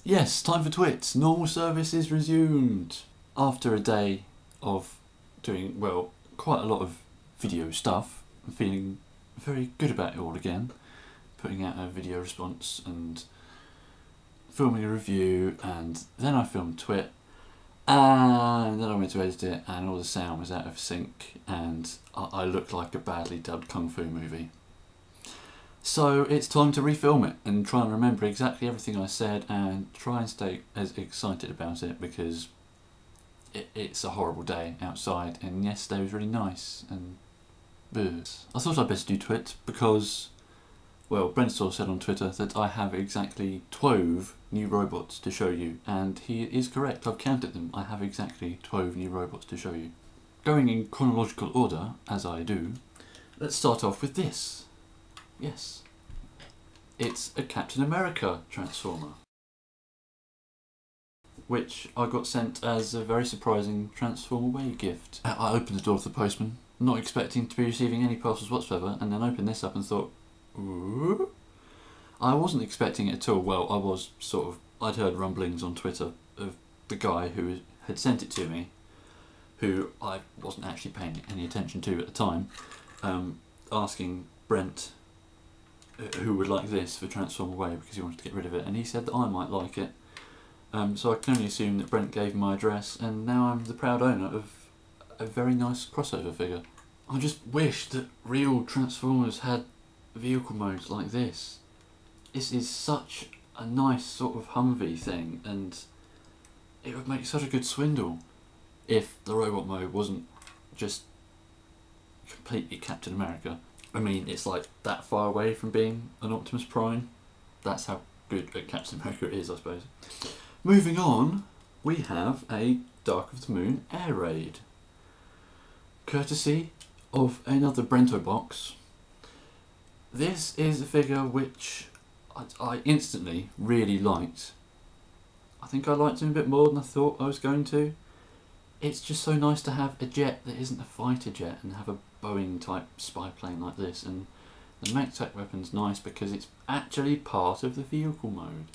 Yes, time for twits. Normal service is resumed. After a day of doing, well, quite a lot of video stuff, I'm feeling very good about it all again. Putting out a video response and filming a review, and then I filmed twit, and then I went to edit it and all the sound was out of sync and I looked like a badly dubbed kung fu movie. So it's time to refilm it and try and remember exactly everything I said and try and stay as excited about it, because it's a horrible day outside and yesterday was really nice and I thought I'd better do twit because, well, Brentstor said on Twitter that I have exactly 12 new robots to show you, and he is correct. I've counted them. I have exactly 12 new robots to show you. Going in chronological order, as I do, let's start off with this. Yes, it's a Captain America Transformer, which I got sent as a very surprising Transformer Way gift. I opened the door of the postman, not expecting to be receiving any parcels whatsoever, and then opened this up and thought, ooh. I wasn't expecting it at all. Well, I was sort of, I'd heard rumblings on Twitter of the guy who had sent it to me, who I wasn't actually paying any attention to at the time, asking Brent who would like this for Transformer Way because he wanted to get rid of it, and he said that I might like it. So I can only assume that Brent gave him my address, and now I'm the proud owner of a very nice crossover figure. I just wish that real Transformers had vehicle modes like this. This is such a nice sort of Humvee thing, and it would make such a good swindle if the robot mode wasn't just completely Captain America. I mean, it's like that far away from being an Optimus Prime. That's how good Captain America is, I suppose. Moving on, we have a Dark of the Moon Air Raid, courtesy of another Brento box. This is a figure which I instantly really liked. I think I liked him a bit more than I thought I was going to. It's just so nice to have a jet that isn't a fighter jet and have a Boeing type spy plane like this, and the mech tech weapon's nice because it's actually part of the vehicle mode,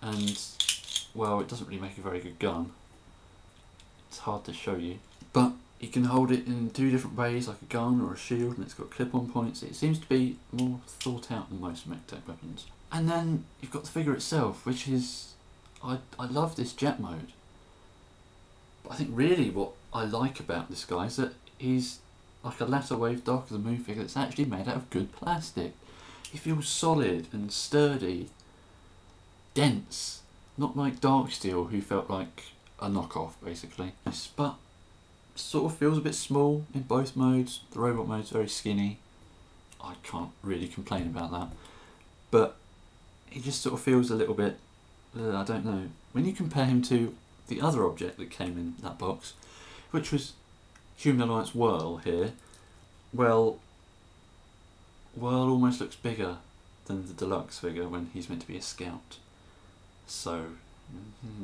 and well, it doesn't really make a very good gun. It's hard to show you, but you can hold it in two different ways, like a gun or a shield, and it's got clip-on points. It seems to be more thought out than most mech tech weapons. And then you've got the figure itself, which is, I love this jet mode. But I think really what I like about this guy is that he's like a latter wave Dark of the Moon figure that's actually made out of good plastic. He feels solid and sturdy, dense, not like Darksteel, who felt like a knockoff basically. But sort of feels a bit small in both modes. The robot mode's very skinny. I can't really complain about that. But he just sort of feels a little bit, I don't know. When you compare him to the other object that came in that box, which was Humanized World here, well, World almost looks bigger than the deluxe figure when he's meant to be a scout. So,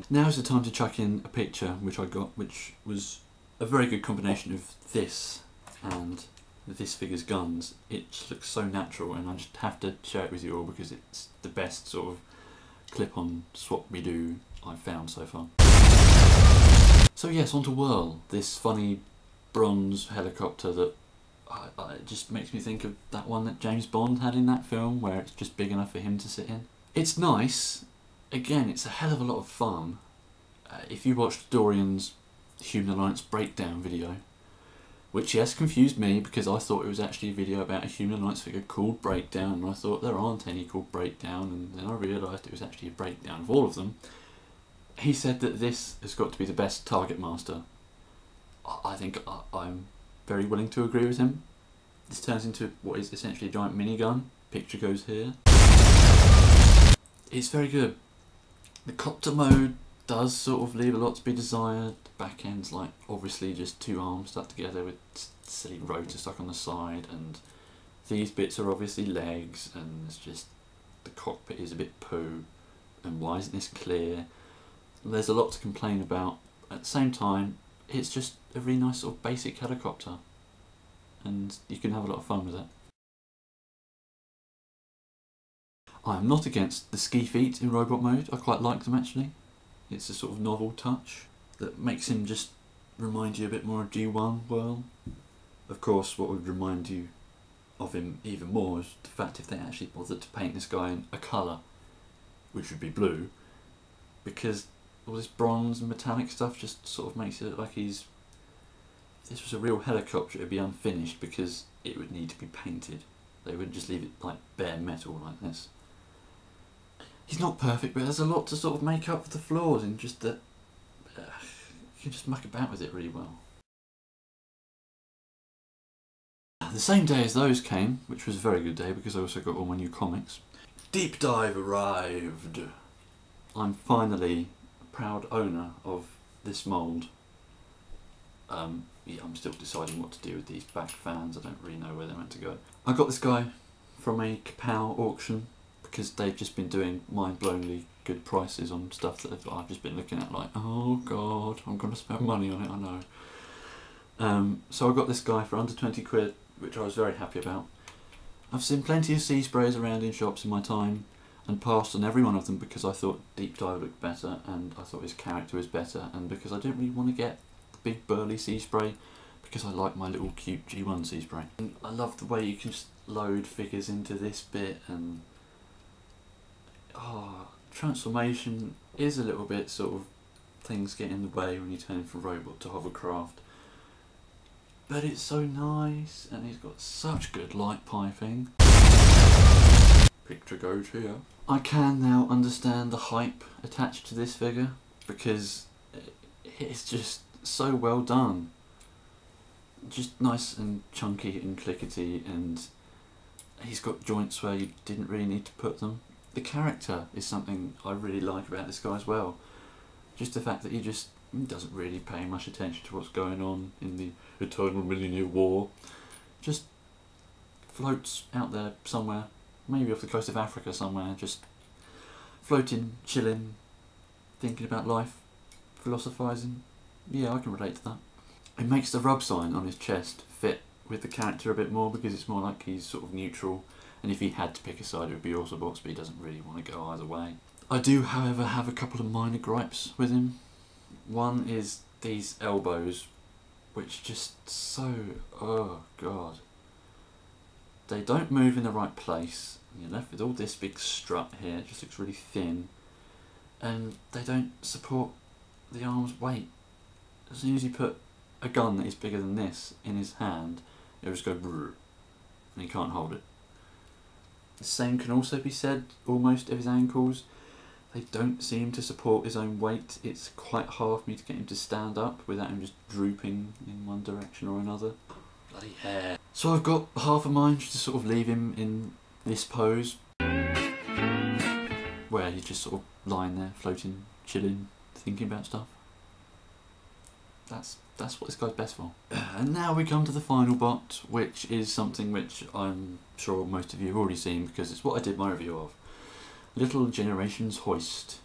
now's the time to chuck in a picture which I got, which was a very good combination of this and this figure's guns. It just looks so natural, and I just have to share it with you all because it's the best sort of clip-on swap-me-do I've found so far. So yes, on to Whirl, this funny bronze helicopter that it just makes me think of that one that James Bond had in that film, where it's just big enough for him to sit in. It's nice. Again, it's a hell of a lot of fun. If you watched Dorian's Human Alliance breakdown video, which yes confused me because I thought it was actually a video about a Human Alliance figure called Breakdown, and I thought there aren't any called Breakdown, and then I realised it was actually a breakdown of all of them. He said that this has got to be the best Target Master. I think I'm very willing to agree with him. This turns into what is essentially a giant minigun. Picture goes here. It's very good. The copter mode does sort of leave a lot to be desired. The back end's like obviously just two arms stuck together with silly rotor stuck on the side, and these bits are obviously legs, and it's just the cockpit is a bit poo, and why isn't this clear? There's a lot to complain about. At the same time, it's just a really nice sort of basic helicopter, and you can have a lot of fun with it. I'm not against the ski feet in robot mode. I quite like them actually. It's a sort of novel touch that makes him just remind you a bit more of G1 World. Of course, what would remind you of him even more is the fact if they actually bothered to paint this guy in a colour, which would be blue, because all this bronze and metallic stuff just sort of makes it look like he's... If this was a real helicopter, it would be unfinished because it would need to be painted. They wouldn't just leave it like bare metal like this. He's not perfect, but there's a lot to sort of make up for the flaws in just that you can just muck about with it really well. The same day as those came, which was a very good day because I also got all my new comics, Deep Dive arrived. I'm finally a proud owner of this mould. Yeah, I'm still deciding what to do with these back fans. I don't really know where they're meant to go. I got this guy from a Kapow auction because they've just been doing mind-blowingly good prices on stuff that I've just been looking at like, oh god, I'm going to spend money on it, I know. So I got this guy for under 20 quid, which I was very happy about. I've seen plenty of sea sprays around in shops in my time and passed on every one of them because I thought Deep Dive looked better and I thought his character was better, and because I didn't really want to get the big burly sea spray because I like my little cute G1 sea spray. And I love the way you can just load figures into this bit, and transformation is a little bit sort of things get in the way when you turn from robot to hovercraft. But it's so nice, and he's got such good light piping. Picture goes here. I can now understand the hype attached to this figure because it's just so well done. Just nice and chunky and clickety, and he's got joints where you didn't really need to put them. The character is something I really like about this guy as well. Just the fact that he just doesn't really pay much attention to what's going on in the eternal millennial war. Just floats out there somewhere, maybe off the coast of Africa somewhere, just floating, chilling, thinking about life, philosophising. Yeah, I can relate to that. It makes the rub sign on his chest fit with the character a bit more because it's more like he's sort of neutral, and if he had to pick a side it would be Autobots, but he doesn't really want to go either way. I do, however, have a couple of minor gripes with him. One is these elbows, which just so, oh god. They don't move in the right place. You're left with all this big strut here, it just looks really thin. And they don't support the arm's weight. As soon as you put a gun that is bigger than this in his hand, it'll just go brrr, and he can't hold it. The same can also be said almost of his ankles. They don't seem to support his own weight. It's quite hard for me to get him to stand up without him just drooping in one direction or another. Bloody hair. So I've got half a mind to sort of leave him in this pose, where he's just sort of lying there, floating, chilling, thinking about stuff. That's what this guy's best for. And now we come to the final bot, which is something which I'm sure most of you have already seen because it's what I did my review of. Little Generations Hoist.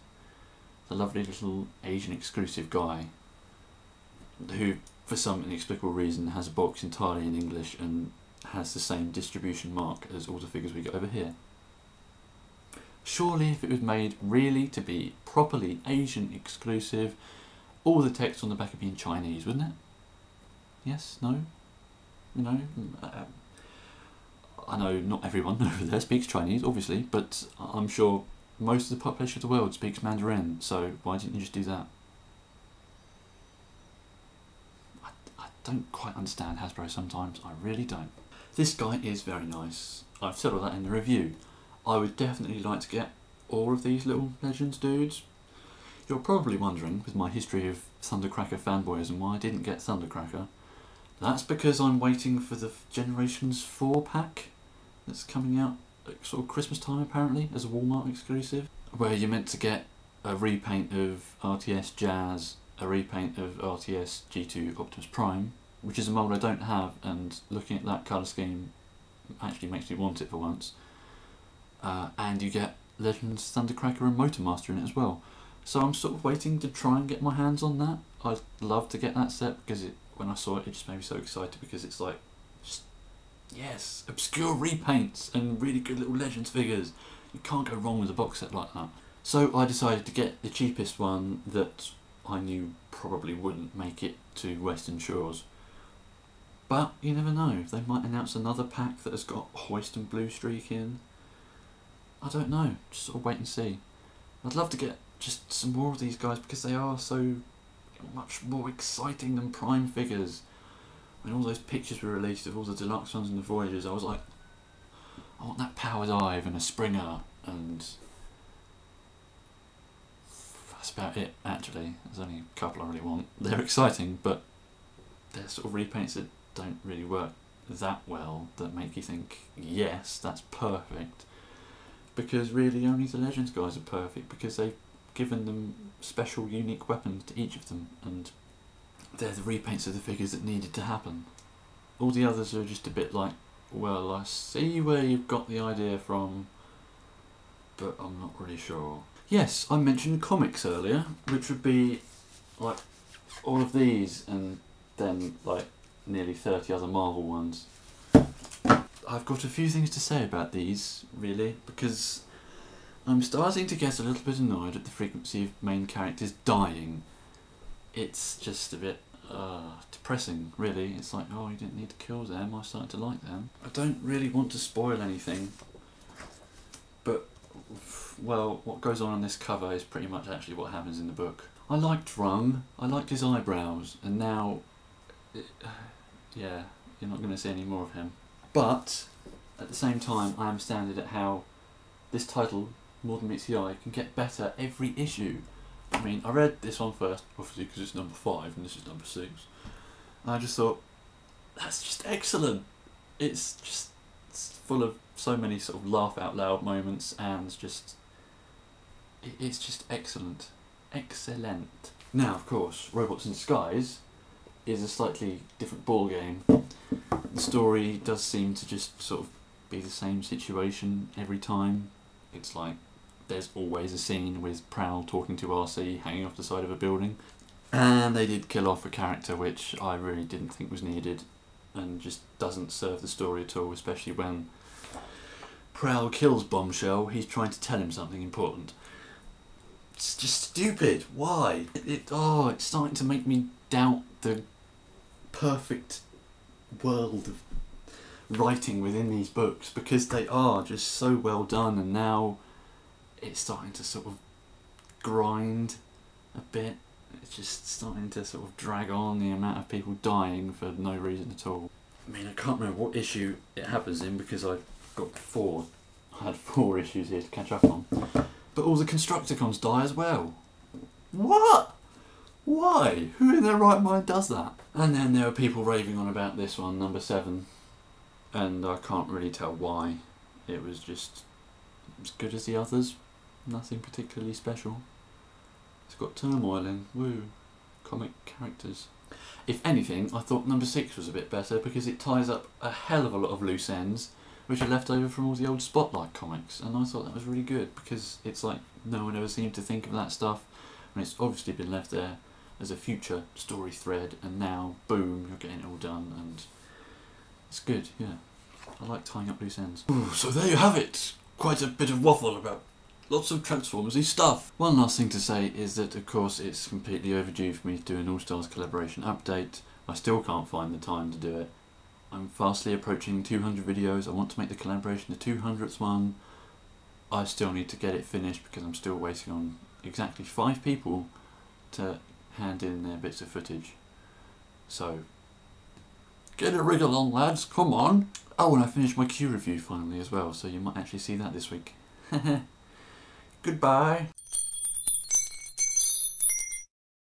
The lovely little Asian exclusive guy who, for some inexplicable reason, has a box entirely in English and has the same distribution mark as all the figures we get over here. Surely if it was made really to be properly Asian exclusive, all the text on the back would be in Chinese, wouldn't it? Yes? No? You know? I know not everyone over there speaks Chinese, obviously, but I'm sure most of the population of the world speaks Mandarin, so why didn't you just do that? I don't quite understand Hasbro sometimes, I really don't. This guy is very nice. I've said all that in the review. I would definitely like to get all of these little Legends dudes. You're probably wondering, with my history of Thundercracker fanboyism, why I didn't get Thundercracker. That's because I'm waiting for the Generations 4 pack that's coming out at sort of Christmas time apparently, as a Walmart exclusive, where you're meant to get a repaint of RTS Jazz, a repaint of RTS G2 Optimus Prime, which is a mould I don't have, and looking at that colour scheme actually makes me want it for once. And you get Legends Thundercracker and Motormaster in it as well. So I'm sort of waiting to try and get my hands on that. I'd love to get that set because when I saw it, it just made me so excited because it's like, just, yes, obscure repaints and really good little Legends figures. You can't go wrong with a box set like that. So I decided to get the cheapest one that I knew probably wouldn't make it to Western Shores. But you never know, they might announce another pack that has got Hoist and Blue Streak in. I don't know, just sort of wait and see. I'd love to get just some more of these guys because they are so much more exciting than Prime figures. When all those pictures were released of all the deluxe ones and the Voyagers, I was like, I want that Power Dive and a Springer, and that's about it actually. There's only a couple I really want. They're exciting, but they're sort of repaints that don't really work that well, that make you think, yes, that's perfect. Because really only the Legends guys are perfect, because they've given them special unique weapons to each of them, and they're the repaints of the figures that needed to happen. All the others are just a bit like, well, I see where you've got the idea from, but I'm not really sure. Yes, I mentioned comics earlier, which would be like all of these and then like nearly 30 other Marvel ones. I've got a few things to say about these, really, because I'm starting to get a little bit annoyed at the frequency of main characters dying. It's just a bit depressing, really. It's like, oh, you didn't need to kill them, I started to like them. I don't really want to spoil anything, but, well, what goes on this cover is pretty much actually what happens in the book. I liked Rum, I liked his eyebrows, and now, yeah, you're not going to see any more of him. But, at the same time, I am astounded at how this title, More Than Meets the Eye, can get better every issue. I mean, I read this one first, obviously because it's number 5 and this is number 6. And I just thought, that's just excellent. It's just full of so many sort of laugh out loud moments, and just, it's just excellent. Excellent. Now, of course, Robots in Disguise is a slightly different ball game. The story does seem to just sort of be the same situation every time. It's like there's always a scene with Prowl talking to RC hanging off the side of a building, and they did kill off a character which I really didn't think was needed and just doesn't serve the story at all, especially when Prowl kills Bombshell. He's trying to tell him something important. It's just stupid. Why? It's starting to make me doubt the perfect world of writing within these books, because they are just so well done, and now it's starting to sort of grind a bit. It's just starting to sort of drag on, the amount of people dying for no reason at all. I mean, I can't remember what issue it happens in because I had 4 issues here to catch up on. But all the Constructicons die as well. What? Why? Who in their right mind does that? And then there are people raving on about this one, number 7. And I can't really tell why. It was just as good as the others. Nothing particularly special. It's got turmoil in. Woo. Comic characters. If anything, I thought number 6 was a bit better because it ties up a hell of a lot of loose ends which are left over from all the old Spotlight comics, and I thought that was really good because it's like no one ever seemed to think of that stuff, and it's obviously been left there as a future story thread, and now, boom, you're getting it all done, and it's good, yeah. I like tying up loose ends. Ooh, so there you have it! Quite a bit of waffle about lots of Transformers-y stuff. One last thing to say is that, of course, it's completely overdue for me to do an All-Stars collaboration update. I still can't find the time to do it. I'm fastly approaching 200 videos. I want to make the collaboration the 200th one. I still need to get it finished because I'm still waiting on exactly 5 people to hand in their bits of footage. So, get a wriggle on, lads, come on! Oh, and I finished my Q review finally as well, so you might actually see that this week. Goodbye!